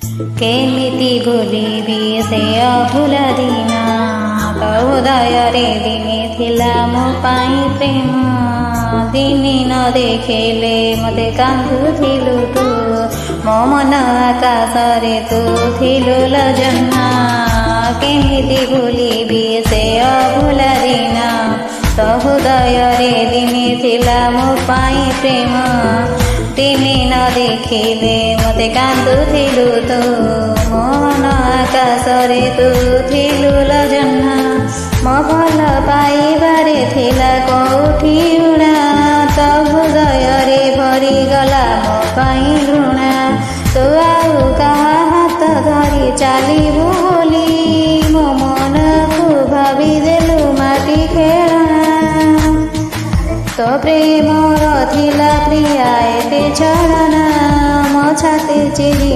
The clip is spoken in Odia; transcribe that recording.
କେମିତି ଭୁଲିବି ସେ ଅଭୁଲା ଦିନ ତୋ ହୃଦୟରେ ଦିନେ ଥିଲା ମୋ ପାଇଁ ପ୍ରେମ ଦିନେ ନ ଦେଖିଲେ ମୋତେ କାନ୍ଦୁଥିଲୁ ତୁ ମୋ ମନ ଆକାଶରେ ତୁ ଥିଲୁ ଲୋ ଜହ୍ନ କେମିତି ଭୁଲିବି ସେ ଅଭୁଲା ଦିନ ତୋ ହୃଦୟରେ ଦିନେ ଥିଲା ମୋ ପାଇଁ ପ୍ରେମ ଦିନେ ନ ଦେଖିଲେ ମୋତେ କାନ୍ଦୁଥିଲୁ ତୁ ମୋ ମନ ଆକାଶରେ ତୁ ଥିଲୁ ଲୋ ଜହ୍ନ ମୋ ଭଲ ପାଇବାରେ ଥିଲା କୋଉଠି ଉଣା ତୋ ହୃଦୟରେ ଭରିଗଲା ମୋ ପାଇଁ ଘୃଣା ତୁ ଆଉ କାହା ହାତ ଧରି ଚାଲିବୁ ବୋଲି ମୋ ମନକୁ ଭାବିଦେଲୁ ମାଟି ଖେଳଣା ତୋ ପ୍ରେମର ଥିଲା ପ୍ରିୟା ଏତେ ଛଳନା ମୋ ଛାତି ଚିରି